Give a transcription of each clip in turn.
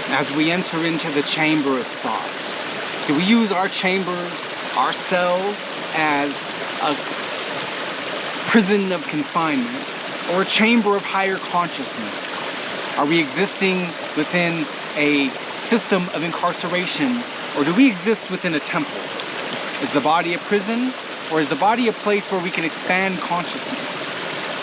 as we enter into the chamber of thought? Do we use our chambers, our cells, as a prison of confinement or a chamber of higher consciousness? Are we existing within a system of incarceration, or do we exist within a temple? Is the body a prison, or is the body a place where we can expand consciousness?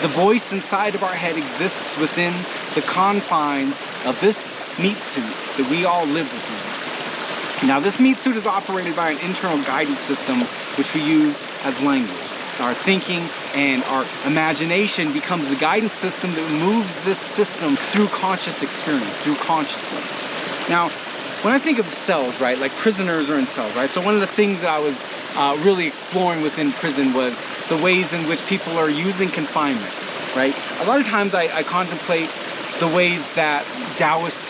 The voice inside of our head exists within the confines of this meat suit that we all live within. Now, this meat suit is operated by an internal guidance system which we use as language. Our thinking and our imagination becomes the guidance system that moves this system through conscious experience, through consciousness. Now, when I think of cells, right, like prisoners are in cells, right? So one of the things that I was really exploring within prison was the ways in which people are using confinement, right? A lot of times I contemplate the ways that Taoist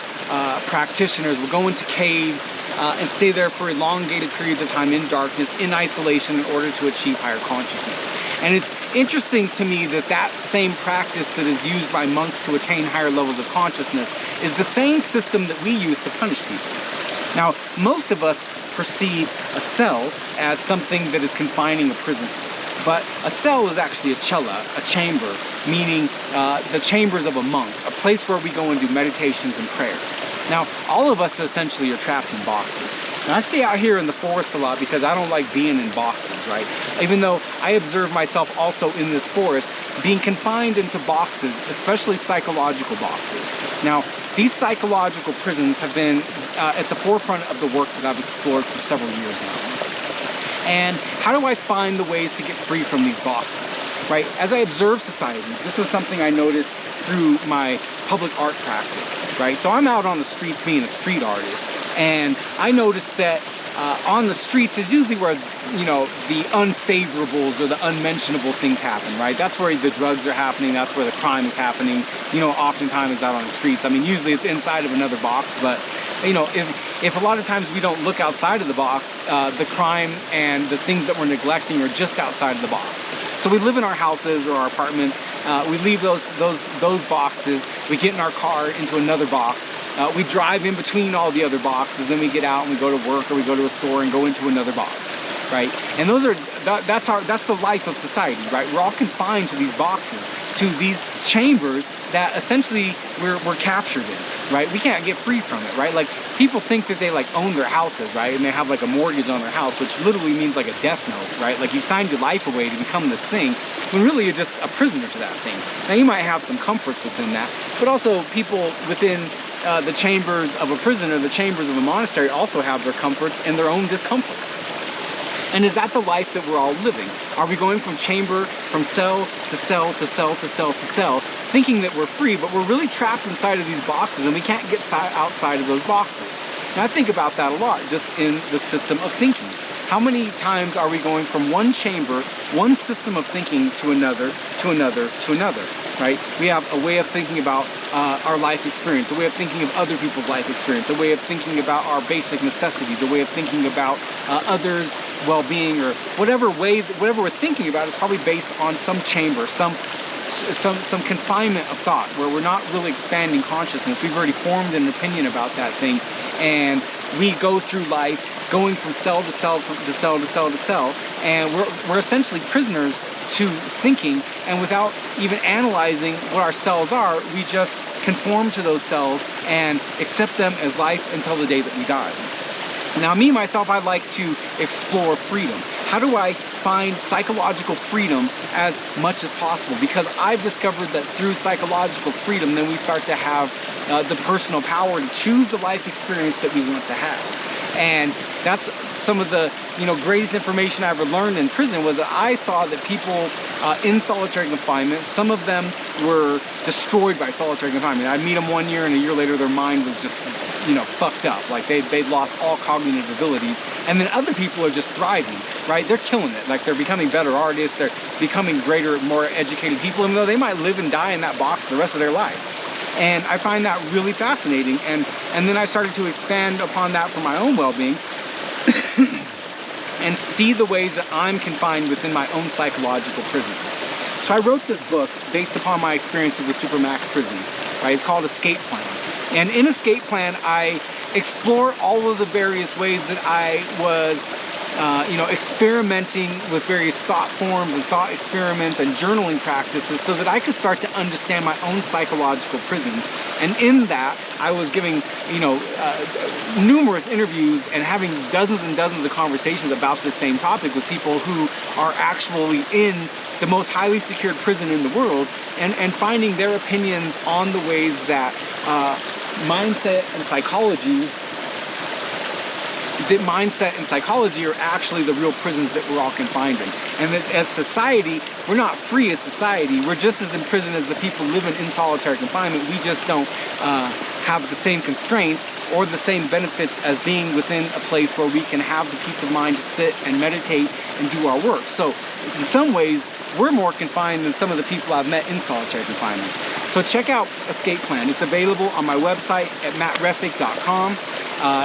practitioners will go into caves and stay there for elongated periods of time in darkness, in isolation, in order to achieve higher consciousness. And it's interesting to me that that same practice that is used by monks to attain higher levels of consciousness is the same system that we use to punish people. Now, most of us perceive a cell as something that is confining a prisoner. But a cell is actually a cella, a chamber, meaning the chambers of a monk, a place where we go and do meditations and prayers. Now, all of us essentially are trapped in boxes. And I stay out here in the forest a lot because I don't like being in boxes, right? Even though I observe myself also in this forest, being confined into boxes, especially psychological boxes. Now, these psychological prisons have been at the forefront of the work that I've explored for several years now. And how do I find the ways to get free from these boxes, right? As I observe society, this was something I noticed through my public art practice, right? So I'm out on the streets being a street artist, and I noticed that on the streets is usually where, you know, the unfavorables or the unmentionable things happen, right? That's where the drugs are happening, that's where the crime is happening, you know, oftentimes it's out on the streets. I mean, usually it's inside of another box, but, you know, if a lot of times we don't look outside of the box, the crime and the things that we're neglecting are just outside of the box. So we live in our houses or our apartments, we leave those boxes, we get in our car into another box, we drive in between all the other boxes, then we get out and we go to work or we go to a store and go into another box, right? And those are, that's the life of society, right? We're all confined to these boxes, to these chambers that essentially we're captured in, right? We can't get free from it, right? Like, people think that they like own their houses, right? And they have like a mortgage on their house, which literally means like a death note, right? Like, you signed your life away to become this thing, when really you're just a prisoner to that thing. Now, you might have some comforts within that, but also people within the chambers of a prison or the chambers of a monastery also have their comforts and their own discomfort. And is that the life that we're all living? Are we going from chamber, from cell to cell to cell to cell to cell, thinking that we're free, but we're really trapped inside of these boxes and we can't get outside of those boxes? And I think about that a lot, just in the system of thinking. How many times are we going from one chamber, one system of thinking to another, to another, to another, right? We have a way of thinking about our life experience, a way of thinking of other people's life experience, a way of thinking about our basic necessities, a way of thinking about others' well-being, or whatever we're thinking about is probably based on some chamber, some confinement of thought, where we're not really expanding consciousness. We've already formed an opinion about that thing, and we go through life going from cell to cell to cell to cell to cell, and we're essentially prisoners to thinking, and without even analyzing what our cells are, we just conform to those cells and accept them as life until the day that we die. Now, me, myself, I like to explore freedom. How do I find psychological freedom as much as possible? Because I've discovered that through psychological freedom, then we start to have the personal power to choose the life experience that we want to have. And that's some of the, you know, greatest information I ever learned in prison, was that I saw that people in solitary confinement, some of them were destroyed by solitary confinement. I'd meet them 1 year, and a year later their mind was just, you know, fucked up. Like, they'd lost all cognitive abilities. And then other people are just thriving, right? They're killing it. Like, they're becoming better artists, they're becoming greater, more educated people, even though they might live and die in that box the rest of their life. And I find that really fascinating. And then I started to expand upon that for my own well-being and see the ways that I'm confined within my own psychological prisons. So I wrote this book based upon my experience of the supermax prison, right? It's called Escape Plan. And in Escape Plan, I explore all of the various ways that I was experimenting with various thought forms and thought experiments and journaling practices so that I could start to understand my own psychological prisons. And in that, I was giving, numerous interviews and having dozens and dozens of conversations about this same topic with people who are actually in the most highly secured prison in the world, and finding their opinions on the ways that mindset and psychology are actually the real prisons that we're all confined in. And that as society, we're not free as society. We're just as imprisoned as the people living in solitary confinement. We just don't have the same constraints or the same benefits as being within a place where we can have the peace of mind to sit and meditate and do our work. So in some ways, we're more confined than some of the people I've met in solitary confinement. So check out Escape Plan. It's available on my website at mattreffick.com.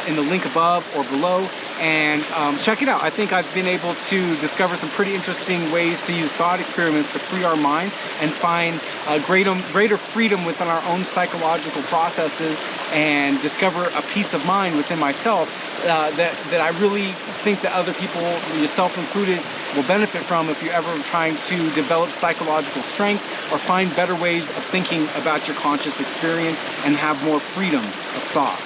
In the link above or below, and check it out. I think I've been able to discover some pretty interesting ways to use thought experiments to free our mind and find greater freedom within our own psychological processes, and discover a peace of mind within myself that I really think that other people, yourself included, will benefit from if you're ever trying to develop psychological strength or find better ways of thinking about your conscious experience and have more freedom of thought.